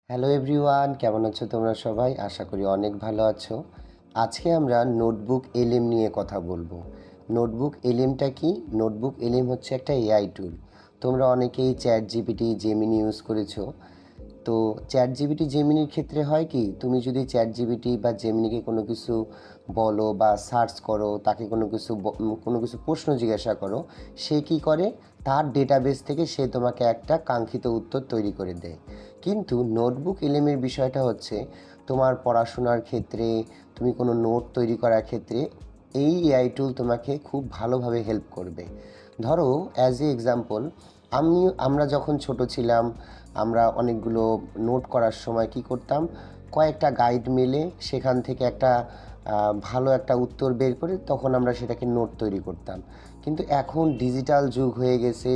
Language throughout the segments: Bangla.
হ্যালো এভরিওয়ান, কেমন আছো তোমরা সবাই? আশা করি অনেক ভালো আছো। আজকে আমরা নোটবুক এলএম নিয়ে কথা বলবো। নোটবুক এলএমটা কি? নোটবুক এলএম হচ্ছে একটা এআই টুল। তোমরা অনেকেই চ্যাট জিপিটি, জেমিনি ইউজ করেছো। তো চ্যাট জিপিটি, জেমিনির ক্ষেত্রে হয় কি, তুমি যদি চ্যাট জিপিটি বা জেমিনিকে কোনো কিছু বলো বা সার্চ করো, তাকে কোনো কিছু প্রশ্ন জিজ্ঞাসা করো, সে কি করে, তার ডেটাবেস থেকে সে তোমাকে একটা কাঙ্ক্ষিত উত্তর তৈরি করে দেয়। কিন্তু নোটবুক এলএমের বিষয়টা হচ্ছে, তোমার পড়াশোনার ক্ষেত্রে, তুমি কোনো নোট তৈরি করার ক্ষেত্রে এই এআই টুল তোমাকে খুব ভালোভাবে হেল্প করবে। ধরো অ্যাজ এ এক্সাম্পল, আমরা যখন ছোট ছিলাম, আমরা অনেকগুলো নোট করার সময় কি করতাম, কয়েকটা গাইড মেলে সেখান থেকে একটা ভালো একটা উত্তর বের করে তখন আমরা সেটাকে নোট তৈরি করতাম। কিন্তু এখন ডিজিটাল যুগ হয়ে গেছে,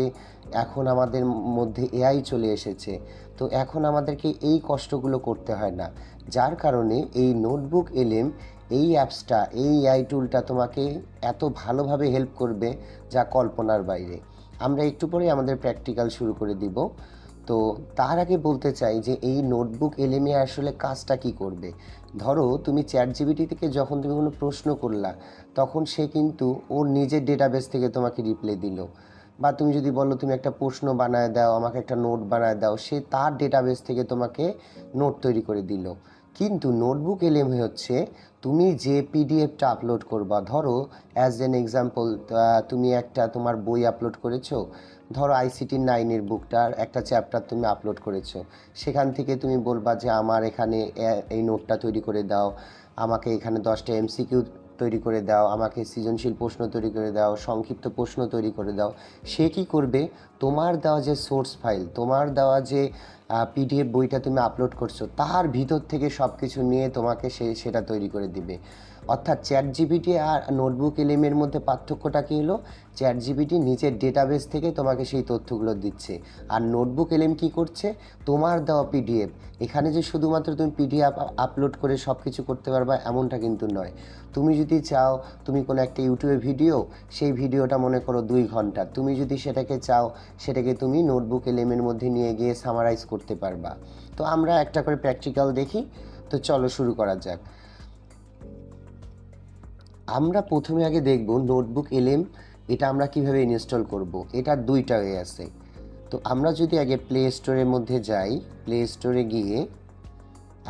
এখন আমাদের মধ্যে এআই চলে এসেছে। তো এখন আমাদেরকে এই কষ্টগুলো করতে হয় না, যার কারণে এই নোটবুক এলএম, এই অ্যাপসটা, এই এআই টুলটা তোমাকে এত ভালোভাবে হেল্প করবে যা কল্পনার বাইরে। আমরা একটু পরে আমাদের প্র্যাকটিক্যাল শুরু করে দিব। তো তার আগে বলতে চাই যে এই নোটবুক এলএমএ আসলে কাজটা কি করবে। ধরো তুমি চ্যাট জিপিটি থেকে যখন তুমি কোনো প্রশ্ন করলা, তখন সে কিন্তু ওর নিজের ডেটাবেস থেকে তোমাকে রিপ্লাই দিল। বা তুমি যদি বলো তুমি একটা প্রশ্ন বানায় দাও, আমাকে একটা নোট বানায় দাও, সে তার ডেটাবেস থেকে তোমাকে নোট তৈরি করে দিল। কিন্তু নোটবুক এলএমএ হচ্ছে, তুমি যে পিডিএফটা আপলোড করবা, ধরো অ্যাজ এন এক্সাম্পল, তুমি একটা তোমার বই আপলোড করেছো, ধরো আইসিটি 9-এর বুকটার একটা চ্যাপ্টার তুমি আপলোড করেছো, সেখান থেকে তুমি বলবা যে আমার এখানে এই নোটটা তৈরি করে দাও, আমাকে এখানে 10টা এমসিকিউ তৈরি করে দাও, আমাকে সৃজনশীল প্রশ্ন তৈরি করে দাও, সংক্ষিপ্ত প্রশ্ন তৈরি করে দাও। সে কি করবে, তোমার দেওয়া যে সোর্স ফাইল, তোমার দেওয়া যে পিডিএফ বইটা তুমি আপলোড করছো, তার ভিতর থেকে সব কিছু নিয়ে তোমাকে সেটা তৈরি করে দিবে। অর্থাৎ চ্যাট জিপিটি আর নোটবুক এলএমের মধ্যে পার্থক্যটা কী হলো, চ্যাট জিপিটি নিজের ডেটাবেস থেকে তোমাকে সেই তথ্যগুলো দিচ্ছে, আর নোটবুক এলএম কী করছে, তোমার দেওয়া পিডিএফ, এখানে যে শুধুমাত্র তুমি পিডিএফ আপলোড করে সব কিছু করতে পারবা এমনটা কিন্তু নয়। তুমি যদি চাও, তুমি কোনো একটা ইউটিউবে ভিডিও, সেই ভিডিওটা মনে করো 2 ঘন্টা, তুমি যদি সেটাকে চাও, সেটাকে তুমি নোটবুক এলএমের মধ্যে নিয়ে গিয়ে সামারাইজ করতে পারবা। তো আমরা একটা করে প্র্যাকটিক্যাল দেখি। তো চলো শুরু করা যাক। আমরা প্রথমে আগে দেখব নোটবুক এলএম, এটা আমরা কিভাবে ইনস্টল করব। এটার 2টা ওয়ে আছে। তো আমরা যদি আগে প্লে স্টোরের মধ্যে যাই, প্লে স্টোরে গিয়ে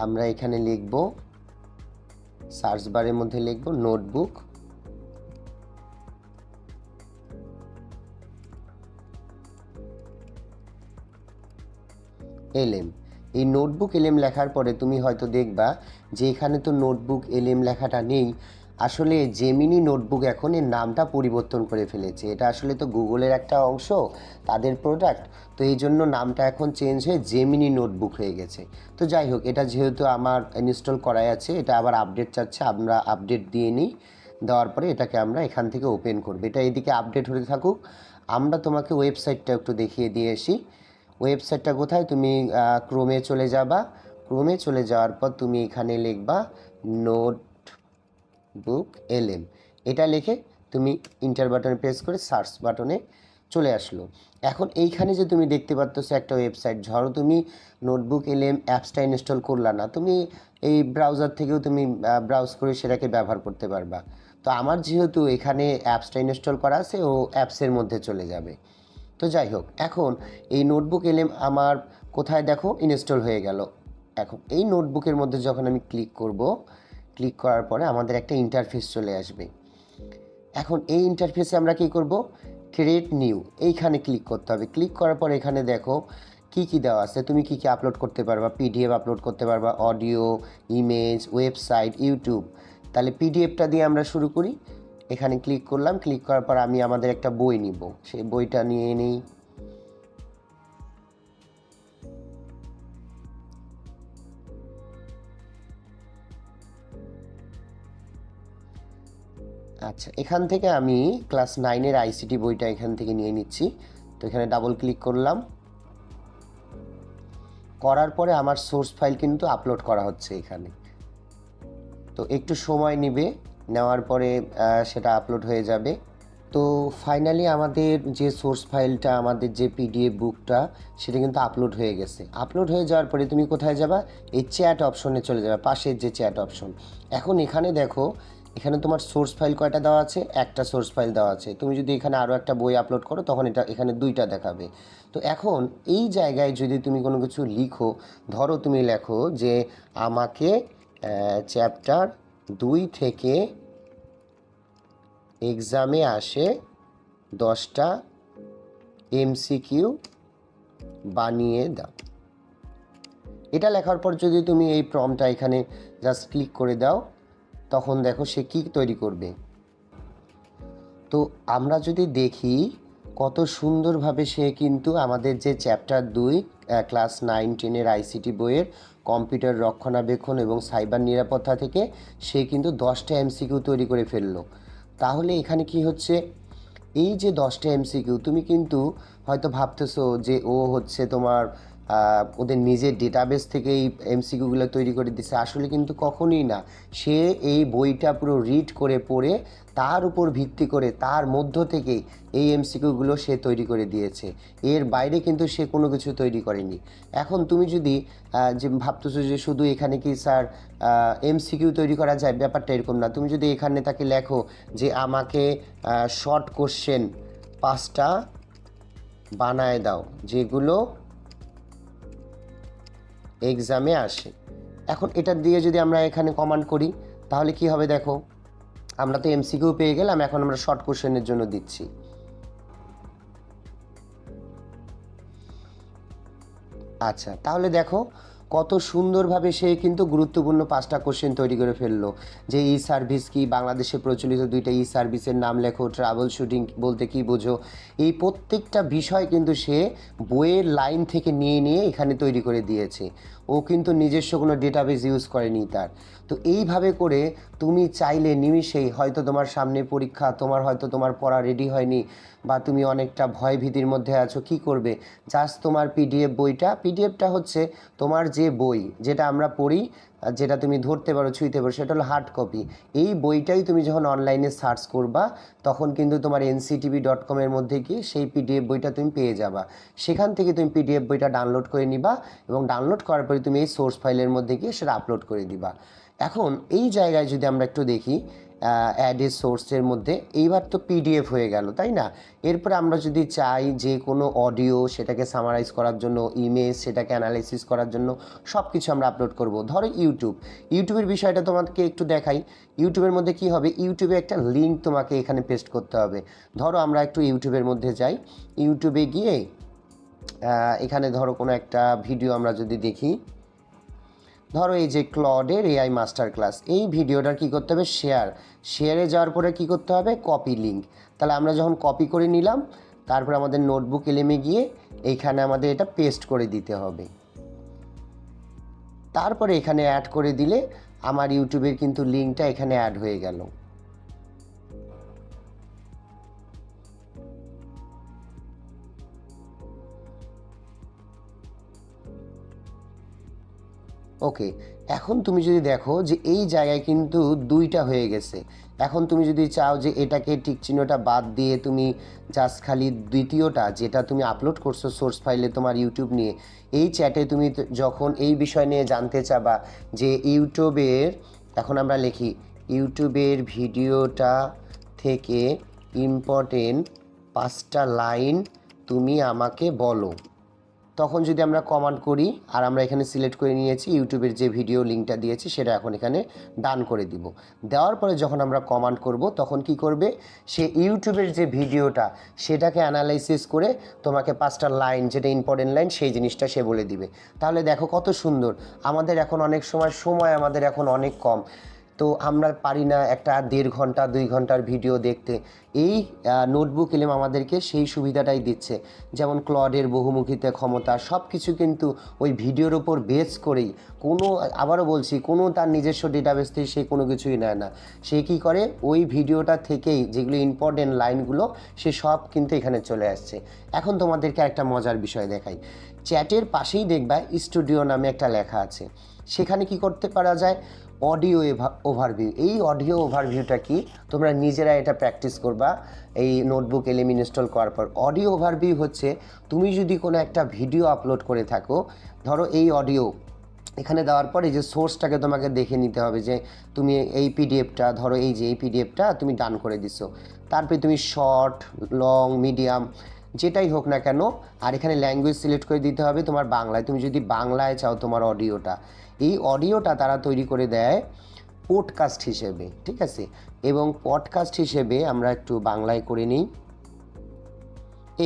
আমরা এখানে লিখব, সার্চ বারের মধ্যে লিখব নোটবুক এলএম। এই নোটবুক এলএম লেখার পরে তুমি হয়তো দেখবা যে এখানে তো নোটবুক এলএম লেখাটা নেই। আসলে জেমিনি নোটবুক এখন এর নামটা পরিবর্তন করে ফেলেছে। এটা আসলে তো গুগলের একটা অংশ, তাদের প্রোডাক্ট। তো এই জন্য নামটা এখন চেঞ্জ হয়ে জেমিনি নোটবুক হয়ে গেছে। তো যাই হোক, এটা যেহেতু আমার ইনস্টল করাই আছে, এটা আবার আপডেট চাচ্ছে, আমরা আপডেট দিয়ে নিই। দেওয়ার পরে এটাকে আমরা এখান থেকে ওপেন করব। এটা এদিকে আপডেট হতে থাকুক, আমরা তোমাকে ওয়েবসাইটটা একটু দেখিয়ে দিয়ে আসি। ওয়েবসাইটটা কোথায়, তুমি ক্রোমে চলে যাবা। ক্রোমে চলে যাওয়ার পর তুমি এখানে লিখবা নোটবুক এলএম, এটা লিখে তুমি ইন্টার বাটনে প্রেস করে সার্চ বাটনে চলে আসলো। এখন এইখানে যে তুমি দেখতে পাচ্ছ একটা ওয়েবসাইট, ধরো তুমি নোটবুক এলএম অ্যাপসটা ইনস্টল করলা না, তুমি এই ব্রাউজার থেকেও তুমি ব্রাউজ করে সেটাকে ব্যবহার করতে পারবা। তো আমার যেহেতু এখানে অ্যাপসটা ইনস্টল করা আছে, ও অ্যাপসের মধ্যে চলে যাবে। তো যাই হোক, এখন এই নোটবুক এলএম আমার কোথায় দেখো ইনস্টল হয়ে গেল। এখন এই নোটবুকের মধ্যে যখন আমি ক্লিক করব, ক্লিক করার পরে আমাদের একটা ইন্টারফেস চলে আসবে। এখন এই ইন্টারফেসে আমরা কি করব, ক্রিয়েট নিউ, এইখানে ক্লিক করতে হবে। ক্লিক করার পর এখানে দেখো কি কি দেওয়া আছে, তুমি কি কি আপলোড করতে পারবা। পিডিএফ আপলোড করতে পারবা, অডিও, ইমেজ, ওয়েবসাইট, ইউটিউব। তাহলে পিডিএফটা দিয়ে আমরা শুরু করি। এখানে ক্লিক করলাম, ক্লিক করার পর আমি আমাদের একটা বই নিব, সেই বইটা নিয়ে নিই। আচ্ছা, এখান থেকে আমি ক্লাস 9-এর আইসিটি বইটা এখান থেকে নিয়ে নিচ্ছি। তো এখানে ডাবল ক্লিক করলাম, করার পরে আমার সোর্স ফাইল কিন্তু আপলোড করা হচ্ছে এখানে। তো একটু সময় নেবে, নেওয়ার পরে সেটা আপলোড হয়ে যাবে। তো ফাইনালি আমাদের যে সোর্স ফাইলটা, আমাদের যে পিডিএফ বুকটা, সেটা কিন্তু আপলোড হয়ে গেছে। আপলোড হয়ে যাওয়ার পরে তুমি কোথায় যাবা? এই চ্যাট অপশনে চলে যাবে, পাশের যে চ্যাট অপশন। এখন এখানে দেখো, এখানে তোমার সোর্স ফাইল কয়টা দেওয়া আছে? একটা সোর্স ফাইল দেওয়া আছে। তুমি যদি এখানে আরও একটা বই আপলোড করো তখন এটা এখানে দুইটা দেখাবে। তো এখন এই জায়গায় যদি তুমি কোনো কিছু লিখো, ধরো তুমি লেখো যে আমাকে চ্যাপ্টার 2 থেকে এক্সামে আসে 10টা এমসিকিউ বানিয়ে দাও। এটা লেখার পর যদি তুমি এই প্রম্পটটা এখানে জাস্ট ক্লিক করে দাও, তখন দেখো সে কী তৈরি করবে। তো আমরা যদি দেখি কত সুন্দরভাবে সে কিন্তু আমাদের যে চ্যাপ্টার 2 ক্লাস 9-10-এর আইসিটি বইয়ের কম্পিউটার রক্ষণাবেক্ষণ এবং সাইবার নিরাপত্তা থেকে সে কিন্তু 10টা এমসিকিউ তৈরি করে ফেললো। তাহলে এখানে কি হচ্ছে, এই যে 10টা এমসিকিউ, তুমি কিন্তু হয়তো ভাবতেছো যে ও হচ্ছে তোমার ওদের নিজের ডেটাবেস থেকে এই এমসিকিউগুলো তৈরি করে দিচ্ছে। আসলে কিন্তু কখনোই না। সে এই বইটা পুরো রিড করে পড়ে তার উপর ভিত্তি করে তার মধ্য থেকেই এই এমসিকিউগুলো সে তৈরি করে দিয়েছে। এর বাইরে কিন্তু সে কোনো কিছু তৈরি করেনি। এখন তুমি যদি যে ভাবতেছো যে শুধু এখানে কি স্যার এমসিকিউ তৈরি করা যায়, ব্যাপারটা এরকম না। তুমি যদি এখানে তাকে লেখো যে আমাকে শর্ট কোশ্চেন 5টা বানায় দাও যেগুলো এক্সামে আসে। এখন এটা দিয়ে যদি আমরা এখানে কমান্ড করি তাহলে কি হবে দেখো, আমরা তো এমসিকিউ পেয়ে গেলাম, এখন আমরা শর্ট কোশ্চেনের জন্য দিচ্ছি। আচ্ছা, তাহলে দেখো কত সুন্দরভাবে সে কিন্তু গুরুত্বপূর্ণ 5টা কোশ্চেন তৈরি করে ফেললো। যে ই সার্ভিস কি, বাংলাদেশে প্রচলিত 2টা ই সার্ভিসের নাম লেখো, ট্রাভেল শুটিং বলতে কি বোঝো। এই প্রত্যেকটা বিষয় কিন্তু সে বইয়ের লাইন থেকে নিয়ে নিয়ে এখানে তৈরি করে দিয়েছে। ও কিন্তু নিজস্ব কোনো ডেটাবেস ইউজ করেনি তার। তো এইভাবে করে তুমি চাইলে নিমিষেই, হয়তো তোমার সামনে পরীক্ষা, হয়তো তোমার পড়া রেডি হয়নি, বা তুমি অনেকটা ভয় ভীতির মধ্যে আছো, কি করবে? জাস্ট তোমার পিডিএফটা হচ্ছে তোমার যে বই, যেটা আমরা পড়ি, যেটা তুমি ধরতে পারো, ছুঁইতে পারো, সেটা হলো হার্ড কপি। এই বইটাই তুমি যখন অনলাইনে সার্চ করবা তখন কিন্তু তোমার nctv.com-এর মধ্যে গিয়ে সেই পিডিএফ বইটা তুমি পেয়ে যাবা। সেখান থেকে তুমি পিডিএফ বইটা ডাউনলোড করে নিবা এবং ডাউনলোড করার পরে তুমি এই সোর্স ফাইলের মধ্যে গিয়ে সেটা আপলোড করে দিবা। এখন এই জায়গায় যদি আমরা একটু দেখি অ্যাড এ সোর্সের মধ্যে, এইবার তো পিডিএফ হয়ে গেল, তাই না? এরপরে আমরা যদি চাই যে কোনো অডিও, সেটাকে সামারাইজ করার জন্য, ইমেজ, সেটাকে অ্যানালাইসিস করার জন্য সব কিছু আমরা আপলোড করব। ধরো ইউটিউবের বিষয়টা তোমাকে একটু দেখাই। ইউটিউবের মধ্যে কি হবে, ইউটিউবে একটা লিঙ্ক তোমাকে এখানে পেস্ট করতে হবে। ধরো আমরা একটু ইউটিউবের মধ্যে যাই, ইউটিউবে গিয়ে এখানে ধরো কোনো একটা ভিডিও আমরা যদি দেখি, ধরো এই যে ক্লডের এআই মাস্টার ক্লাস, এই ভিডিওটার কী করতে হবে, শেয়ারে যাওয়ার পরে কি করতে হবে, কপি লিঙ্ক। তাহলে আমরা যখন কপি করে নিলাম, তারপর আমাদের নোটবুক এলএমে গিয়ে এইখানে আমাদের এটা পেস্ট করে দিতে হবে। তারপরে এখানে অ্যাড করে দিলে আমার ইউটিউবের কিন্তু লিঙ্কটা এখানে অ্যাড হয়ে গেল। ওকে, এখন তুমি যদি দেখো যে এই জায়গায় কিন্তু 2টা হয়ে গেছে। এখন তুমি যদি চাও যে এটাকে টিক চিহ্নটা বাদ দিয়ে তুমি জাস্ট খালি দ্বিতীয়টা, যেটা তুমি আপলোড করছো সোর্স ফাইলে তোমার ইউটিউব নিয়ে, এই চ্যাটে তুমি যখন এই বিষয় নিয়ে জানতে চাবা যে ইউটিউবের, এখন আমরা লিখি ইউটিউবের ভিডিওটা থেকে ইম্পর্টেন্ট 5টা লাইন তুমি আমাকে বলো, তখন যদি আমরা কমান্ড করি, আর আমরা এখানে সিলেক্ট করে নিয়েছি ইউটিউবের যে ভিডিও লিঙ্কটা দিয়েছি সেটা এখন এখানে ডান করে দিব। দেওয়ার পরে যখন আমরা কমান্ড করব তখন কি করবে, সে ইউটিউবের যে ভিডিওটা সেটাকে অ্যানালাইসিস করে তোমাকে 5টা লাইন, যেটা ইম্পর্টেন্ট লাইন, সেই জিনিসটা সে বলে দিবে। তাহলে দেখো কত সুন্দর। আমাদের এখন অনেক সময় আমাদের এখন অনেক কম, তো আমরা পারি না একটা 1.5 ঘন্টা 2 ঘন্টার ভিডিও দেখতে। এই নোটবুক এলএম আমাদেরকে সেই সুবিধাটাই দিচ্ছে। যেমন ক্লডের বহুমুখিতা ক্ষমতা, সব কিছু কিন্তু ওই ভিডিওর ওপর বেস করেই, আবারও বলছি, কোনো তার নিজস্ব ডেটাবেস থেকে সে কোনো কিছুই নেয় না। সে কী করে, ওই ভিডিওটা থেকেই যেগুলো ইম্পর্টেন্ট লাইনগুলো সে সব কিন্তু এখানে চলে আসছে। এখন তোমাদেরকে একটা মজার বিষয় দেখাই। চ্যাটের পাশেই দেখবা স্টুডিও নামে একটা লেখা আছে। সেখানে কি করতে পারা যায়, অডিও ওভারভিউ। এই অডিও ওভারভিউটা কি, তোমরা নিজেরা এটা প্র্যাকটিস করবা এই নোটবুক এলএম ইনস্টল করার পর। অডিও ওভারভিউ হচ্ছে তুমি যদি কোনো একটা ভিডিও আপলোড করে থাকো, ধরো এই অডিও এখানে দেওয়ার পর এই যে সোর্সটাকে তোমাকে দেখে নিতে হবে যে তুমি এই পিডিএফটা, ধরো এই যে এই পিডিএফটা তুমি ডান করে দিছো, তারপরে তুমি শর্ট, লং, মিডিয়াম যেটাই হোক না কেন, আর এখানে ল্যাঙ্গুয়েজ সিলেক্ট করে দিতে হবে তোমার বাংলায়। তুমি যদি বাংলায় চাও তোমার অডিওটা, এই অডিওটা তারা তৈরি করে দেয় পডকাস্ট হিসেবে, ঠিক আছে। এবং পডকাস্ট হিসেবে আমরা একটু বাংলায় করে নিই,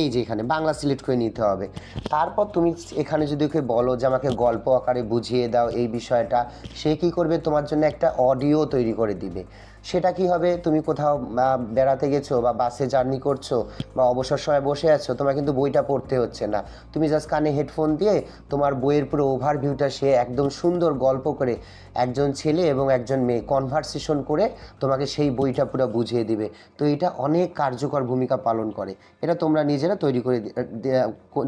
এই যে এখানে বাংলা সিলেক্ট করে নিতে হবে। তারপর তুমি এখানে যদি ওকে বলো যে আমাকে গল্প আকারে বুঝিয়ে দাও এই বিষয়টা, সে কী করবে, তোমার জন্য একটা অডিও তৈরি করে দিবে। সেটা কি হবে, তুমি কোথাও বেড়াতে গেছো বা বাসে জার্নি করছো বা অবসর সময় বসে আছো, তোমার কিন্তু বইটা পড়তে হচ্ছে না, তুমি জাস্ট কানে হেডফোন দিয়ে তোমার বইয়ের পুরো ওভারভিউটা সে একদম সুন্দর গল্প করে একজন ছেলে এবং একজন মেয়ে কনভারসেশন করে তোমাকে সেই বইটা পুরো বুঝিয়ে দিবে। তো এটা অনেক কার্যকর ভূমিকা পালন করে। এটা তোমরা নিজেরা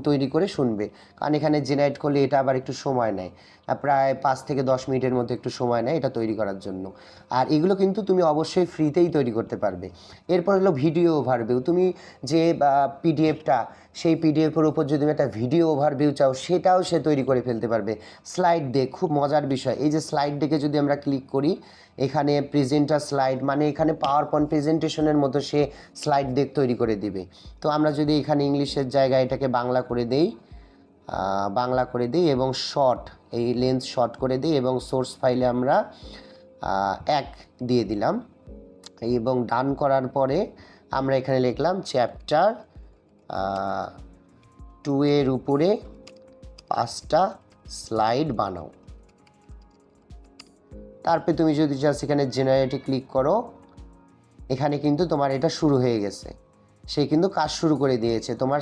তৈরি করে শুনবে, কারণ এখানে জেনারেট করলে এটা আবার একটু সময় নেয়, প্রায় 5 থেকে 10 মিনিটের মধ্যে একটু সময় নেয় এটা তৈরি করার জন্য। আর এগুলো কিন্তু তুমি অবশ্যই ফ্রিতেই তৈরি করতে পারবে। এরপর হলো ভিডিও ওভারভিউ। তুমি যে পিডিএফটা, সেই পিডিএফের উপর যদি তুমি একটা ভিডিও ওভারভিউ চাও, সেটাও সে তৈরি করে ফেলতে পারবে। স্লাইড ডেক, খুব মজার বিষয়, এই যে স্লাইড ডেকে যদি আমরা ক্লিক করি, এখানে প্রেজেন্টার স্লাইড, মানে এখানে পাওয়ার পয়েন্ট প্রেজেন্টেশনের মতো সে স্লাইড ডেক তৈরি করে দিবে। তো আমরা যদি এখানে ইংলিশের জায়গায় এটাকে বাংলা করে দেই এবং শর্ট, এই লেন্থ শর্ট করে দিই এবং সোর্স ফাইলে আমরা 1 দিয়ে দিলাম, এবং ডান করার পরে আমরা এখানে লিখলাম চ্যাপ্টার 2 এর উপরে 5টা স্লাইড বানাও। তারপরে তুমি যদি জাস্ট এখানে জেনারেটে ক্লিক করো, এখানে কিন্তু তোমার এটা শুরু হয়ে গেছে, সে কিন্তু কাজ শুরু করে দিয়েছে, তোমার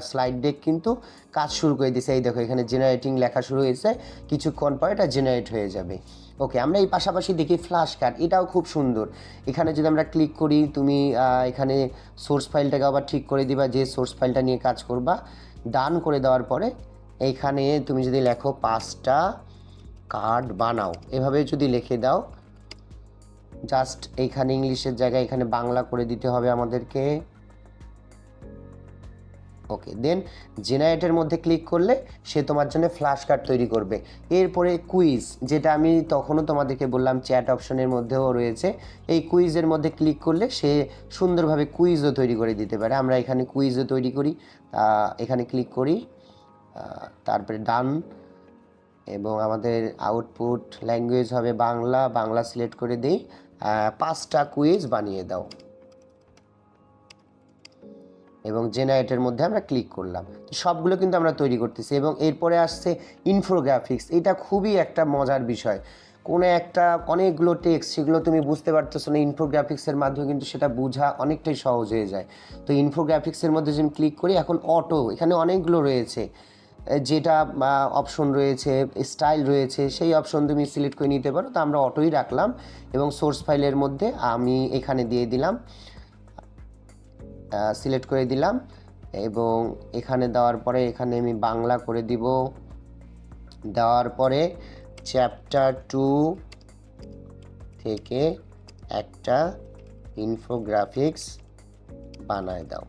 স্লাইড ডেক কিন্তু কাজ শুরু করে দিয়েছে। এই দেখো এখানে জেনারেটিং লেখা শুরু হয়েছে, কিছুক্ষণ পর এটা জেনারেট হয়ে যাবে। ওকে, আমরা এই পাশাপাশি দেখি ফ্ল্যাশ কার্ড, এটাও খুব সুন্দর। এখানে যদি আমরা ক্লিক করি, তুমি এখানে সোর্স ফাইলটাকে আবার ঠিক করে দিবা, যে সোর্স ফাইলটা নিয়ে কাজ করবা। ডান করে দেওয়ার পরে এইখানে তুমি যদি লেখো 5টা কার্ড বানাও, এভাবে যদি লিখে দাও, জাস্ট এইখানে ইংলিশের জায়গায় এখানে বাংলা করে দিতে হবে আমাদেরকে। ওকে, দেন জেনারেটের মধ্যে ক্লিক করলে সে তোমার জন্য ফ্ল্যাশ কার্ড তৈরি করবে। এরপরে কুইজ, যেটা আমি তখনও তোমাদেরকে বললাম চ্যাট অপশনের মধ্যেও রয়েছে, এই কুইজের মধ্যে ক্লিক করলে সে সুন্দরভাবে কুইজও তৈরি করে দিতে পারে। আমরা এখানে কুইজও তৈরি করি, এখানে ক্লিক করি, তারপরে ডান, এবং আমাদের আউটপুট ল্যাঙ্গুয়েজ হবে বাংলা সিলেক্ট করে দিই, 5টা কুইজ বানিয়ে দাও, এবং জেনারেটের মধ্যে আমরা ক্লিক করলাম। তো সবগুলো কিন্তু আমরা তৈরি করতেছি। এবং এরপরে আসছে ইনফোগ্রাফিক্স। এটা খুবই একটা মজার বিষয়, কোনো একটা অনেকগুলো টেক্সট, সেগুলো তুমি বুঝতে পারতেছো না, ইনফোগ্রাফিক্সের মাধ্যমে কিন্তু সেটা বোঝা অনেকটাই সহজ হয়ে যায়। তো ইনফোগ্রাফিক্সের মধ্যে যদি ক্লিক করি, এখন অটো, এখানে অনেকগুলো রয়েছে, যেটা অপশন রয়েছে, স্টাইল রয়েছে, সেই অপশন তুমি সিলেক্ট করে নিতে পারো। তো আমরা অটোই রাখলাম, এবং সোর্স ফাইলের মধ্যে আমি এখানে দিয়ে দিলাম, সিলেক্ট করে দিলাম, এবং এখানে দেওয়ার পরে এখানে আমি বাংলা করে দিব। দেওয়ার পরে চ্যাপ্টার 2 থেকে একটা ইনফোগ্রাফিক্স বানায় দাও।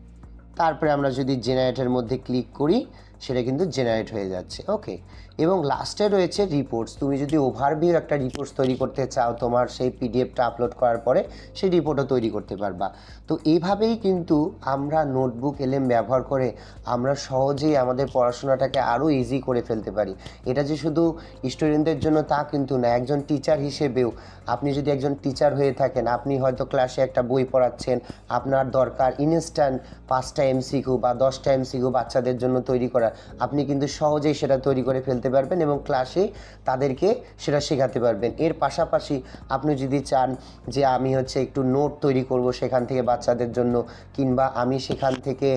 তারপরে আমরা যদি জেনারেটের মধ্যে ক্লিক করি, সেটা কিন্তু জেনারেট হয়ে যাচ্ছে। ওকে, এবং লাস্টে রয়েছে রিপোর্টস। তুমি যদি ওভারভিউ একটা রিপোর্টস তৈরি করতে চাও, তোমার সেই পিডিএফটা আপলোড করার পরে সেই রিপোর্টও তৈরি করতে পারবা। তো এইভাবেই কিন্তু আমরা নোটবুক এলএম ব্যবহার করে আমরা সহজেই আমাদের পড়াশোনাটাকে আরও ইজি করে ফেলতে পারি। এটা যে শুধু স্টুডেন্টদের জন্য তা কিন্তু না, একজন টিচার হিসেবেও, আপনি যদি একজন টিচার হয়ে থাকেন, আপনি হয়তো ক্লাসে একটা বই পড়াচ্ছেন, আপনার দরকার ইনস্ট্যান্ট 5টা এমসিকিউ বা 10টা এমসিকিউ বাচ্চাদের জন্য তৈরি করা, আপনি কিন্তু সহজেই সেটা তৈরি করে ফেলতে পারবেন এবং ক্লাসে তাদেরকে সেটা শেখাতে পারবেন। এর পাশাপাশি আপনি যদি চান যে আমি একটু নোট তৈরি করব সেখান থেকে বাচ্চাদের জন্য, কিংবা আমি সেখান থেকে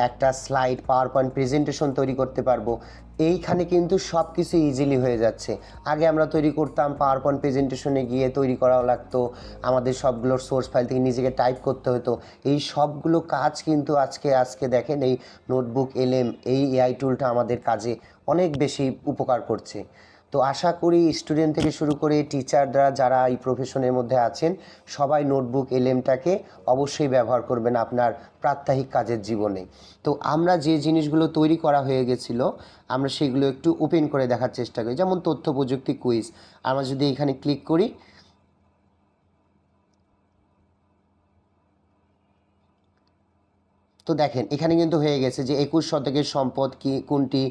একটা স্লাইড, পাওয়ার পয়েন্ট প্রেজেন্টেশন তৈরি করতে পারবো, এইখানে কিন্তু সব কিছু ইজিলি হয়ে যাচ্ছে। আগে আমরা তৈরি করতাম, পাওয়ার পয়েন্ট প্রেজেন্টেশনে গিয়ে তৈরি করাও লাগতো, আমাদের সবগুলোর সোর্স ফাইল থেকে নিজেকে টাইপ করতে হতো। এই সবগুলো কাজ কিন্তু আজকে দেখেন এই নোটবুক এলএম, এই এআই টুলটা আমাদের কাজে অনেক বেশি উপকার করছে। তো আশা করি স্টুডেন্ট থেকে শুরু করে টিচাররা যারা এই প্রফেশনের মধ্যে আছেন সবাই নোটবুক এলএমটাকে অবশ্যই ব্যবহার করবেন আপনার প্রাত্যহিক কাজের জীবনে। তো আমরা যে জিনিসগুলো তৈরি করা হয়ে গেছিল আমরা সেগুলো একটু ওপেন করে দেখার চেষ্টা করি, যেমন তথ্য প্রযুক্তি কুইজ। আমরা যদি এখানে ক্লিক করি, তো দেখেন এখানে কিন্তু হয়ে গেছে যে 21 শতকের সম্পদ কি কোনটি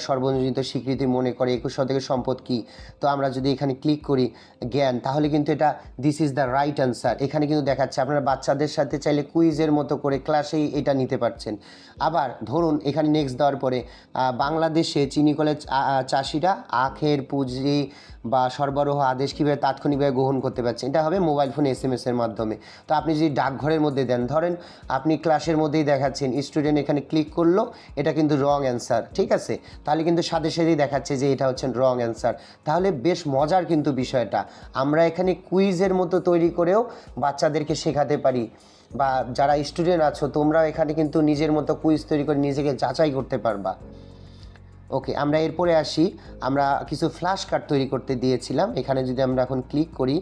সর্বজনীত স্বীকৃতি মনে করে, 21 শতকের সম্পদ কি। তো আমরা যদি এখানে ক্লিক করি জ্ঞান, তাহলে কিন্তু এটা this is the right answer. এখানে কিন্তু দেখাচ্ছে আপনারা বাচ্চাদের সাথে চাইলে কুইজের মতো করে ক্লাসেই এটা নিতে পারছেন। আবার ধরুন এখানে নেক্সট দেওয়ার পরে বাংলাদেশে চিনি কলের চাষিরা আখের পুঁজি বা সরবরাহ আদেশ কীভাবে তাৎক্ষণিকভাবে গ্রহণ করতে পারছেন, এটা হবে মোবাইল ফোন এসএমএসের মাধ্যমে। তো আপনি যদি ডাকঘরের মধ্যে দেন, ধরেন আপনি ক্লাসের মধ্যেই দেখাচ্ছেন স্টুডেন্ট এখানে ক্লিক করলো, এটা কিন্তু রং অ্যান্সার, ঠিক আছে, তাহলে কিন্তু সাথে সাথেই দেখাচ্ছে যে এটা হচ্ছে রং অ্যান্সার। তাহলে বেশ মজার কিন্তু বিষয়টা, আমরা এখানে কুইজের মতো তৈরি করেও বাচ্চাদেরকে শেখাতে পারি, বা যারা স্টুডেন্ট আছো তোমরাও এখানে কিন্তু নিজের মতো কুইজ তৈরি করে নিজেকে যাচাই করতে পারবা। ওকে, আমরা এরপরে আসি, আমরা কিছু ফ্ল্যাশ কার্ড তৈরি করতে দিয়েছিলাম। এখানে যদি আমরা এখন ক্লিক করি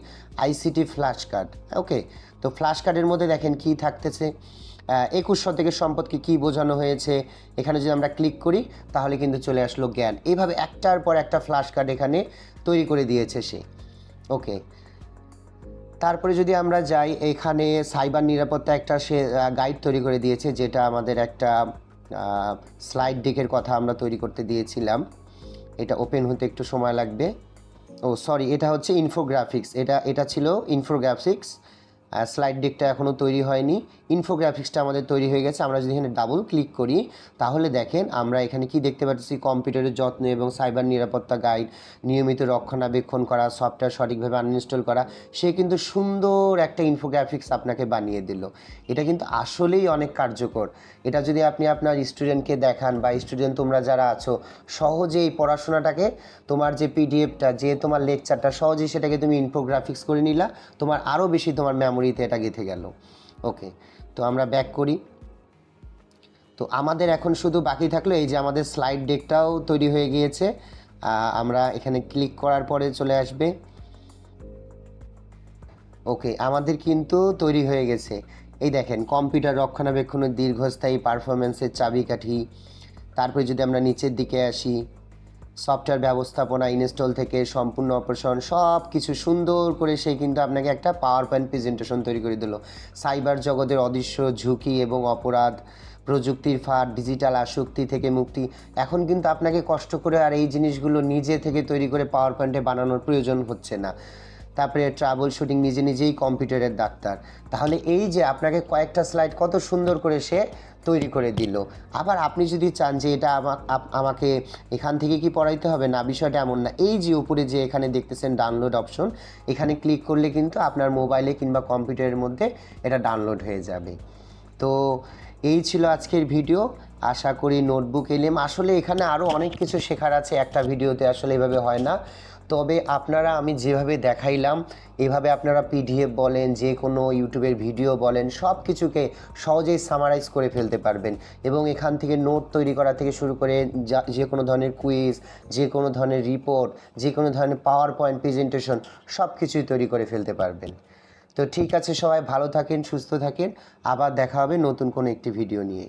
আইসিটি ফ্ল্যাশ কার্ড, ওকে, তো ফ্ল্যাশ কার্ডের মধ্যে দেখেন কি থাকতেছে, 21 শতকের সম্পদকে কী বোঝানো হয়েছে। এখানে যদি আমরা ক্লিক করি তাহলে কিন্তু চলে আসলো জ্ঞান। এইভাবে একটার পর একটা ফ্ল্যাশ কার্ড এখানে তৈরি করে দিয়েছে সে। ওকে, তারপরে যদি আমরা যাই, এখানে সাইবার নিরাপত্তা একটা সে গাইড তৈরি করে দিয়েছে, যেটা আমাদের একটা স্লাইড ডেকের কথা আমরা তৈরি করতে দিয়েছিলাম। এটা ওপেন হতে একটু সময় লাগবে। ও সরি, এটা হচ্ছে ইনফোগ্রাফিক্স, এটা ছিল ইনফোগ্রাফিক্স। স্লাইড ডেকটা এখনও তৈরি হয়নি, ইনফোগ্রাফিক্সটা আমাদের তৈরি হয়ে গেছে। আমরা যদি এখানে ডাবল ক্লিক করি তাহলে দেখেন আমরা এখানে কি দেখতে পাচ্ছি, কম্পিউটারের যত্ন এবং সাইবার নিরাপত্তা গাইড, নিয়মিত রক্ষণাবেক্ষণ করা, সফটওয়্যার সঠিকভাবে আনইনস্টল করা। সে কিন্তু সুন্দর একটা ইনফোগ্রাফিক্স আপনাকে বানিয়ে দিল। এটা কিন্তু আসলেই অনেক কার্যকর। এটা যদি আপনি আপনার স্টুডেন্টকে দেখান, বা স্টুডেন্ট তোমরা যারা আছো সহজেই পড়াশোনাটাকে, তোমার যে পিডিএফটা, যে তোমার লেকচারটা, সহজেই সেটাকে তুমি ইনফোগ্রাফিক্স করে নিলা, তোমার আরও বেশি তোমার মেমোরিতে এটা গেঁথে গেল। ওকে, তো আমরা ব্যাক করি। তো আমাদের এখন শুধু বাকি থাকলো এই যে আমাদের স্লাইড ডেকটাও তৈরি হয়ে গিয়েছে। আমরা এখানে ক্লিক করার পরে চলে আসবে। ওকে, আমাদের কিন্তু তৈরি হয়ে গেছে। এই দেখেন কম্পিউটার রক্ষণাবেক্ষণের দীর্ঘস্থায়ী পারফরমেন্সের চাবিকাঠি। তারপরে যদি আমরা নিচের দিকে আসি, সফটওয়্যার ব্যবস্থাপনা ইনস্টল থেকে সম্পূর্ণ অপারেশন সব কিছু সুন্দর করে সে কিন্তু আপনাকে একটা পাওয়ার পয়েন্ট প্রেজেন্টেশন তৈরি করে দিল। সাইবার জগতের অদৃশ্য ঝুঁকি এবং অপরাধ, প্রযুক্তির ফাঁদ, ডিজিটাল আসক্তি থেকে মুক্তি। এখন কিন্তু আপনাকে কষ্ট করে আর এই জিনিসগুলো নিজে থেকে তৈরি করে পাওয়ার পয়েন্টে বানানোর প্রয়োজন হচ্ছে না। তারপরে ট্রাবল শুটিং, নিজেই কম্পিউটারের ডাক্তার। তাহলে এই যে আপনাকে কয়েকটা স্লাইড কত সুন্দর করে সে তৈরি করে দিল। আবার আপনি যদি চান যে এটা আমাকে এখান থেকে কি পড়াইতে হবে, না, বিষয়টা এমন না। এই যে উপরে যে এখানে দেখতেছেন ডাউনলোড অপশন, এখানে ক্লিক করলে কিন্তু আপনার মোবাইলে কিংবা কম্পিউটারের মধ্যে এটা ডাউনলোড হয়ে যাবে। তো এই ছিল আজকের ভিডিও। আশা করি নোটবুক এলএম, আসলে এখানে আরও অনেক কিছু শেখার আছে, একটা ভিডিওতে আসলে এভাবে হয় না। তবে আপনারা আমি যেভাবে দেখাইলাম এভাবে আপনারা পিডিএফ বলেন, যে কোনো ইউটিউবের ভিডিও বলেন, সব কিছুকে সহজেই সামারাইজ করে ফেলতে পারবেন। এবং এখান থেকে নোট তৈরি করা থেকে শুরু করে যে কোনো ধরনের কুইজ, যে কোনো ধরনের রিপোর্ট, যে কোনো ধরনের পাওয়ার পয়েন্ট প্রেজেন্টেশন সব কিছুই তৈরি করে ফেলতে পারবেন। তো ঠিক আছে, সবাই ভালো থাকেন, সুস্থ থাকেন, আবার দেখা হবে নতুন কোনো একটি ভিডিও নিয়ে।